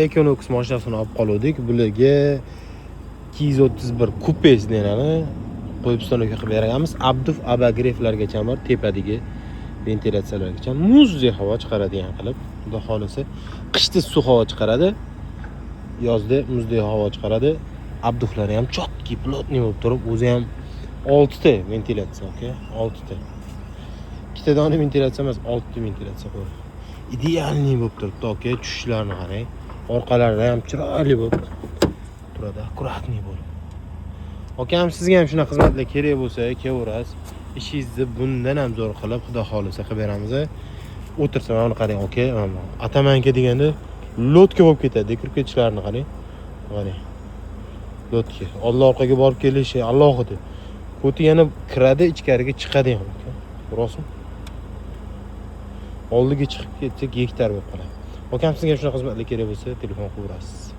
Econox mashinasini olib qoldik. Bularga 231 kupes denadi. Qo'yib stonoga qilib beramiz. Abduf abagireflargacha bor, tepadagi ventilyatsiyalargacha muzdek havo chiqaradigan qilib, xudo xolisa, qishda issiq havo chiqaradi, yozda muzdek havo chiqaradi. Abduflari ham chotki, plotniy bo'lib turib, o'zi ham 6 ta ventilyatsiya, okay? 6 ta. Ikkita dona ventilyatsiya emas, 6 ta ventilyatsiya qo'ydi. Idealniy bo'lib turibdi, okay? Tushishlarni qarang. Orqalari ham chiroyli bo'lib turadi, akkuratniy bo'lib. Okam, sizga ham shuna xizmatlar kerak bo'lsa, kelaverasiz. Ishingizni bundan ham zo'r qilib, xudo xolisa qilib beramiz. O'tirsa mana qarang, okay? Atamanka deganda lotka bo'lib ketadi, kirib ketishlarini qarang. Qarang. Lotka. Alloh orqaga borib kelishi, Allohida. Ko'ti yana kiradi, ichkariga chiqadi ham, okay? Rostmi? Oldiga chiqib ketsa gektar bo'lib qoladi. Okam, sizga shuna xizmatlar kerak bo'lsa, telefon qilaverasiz.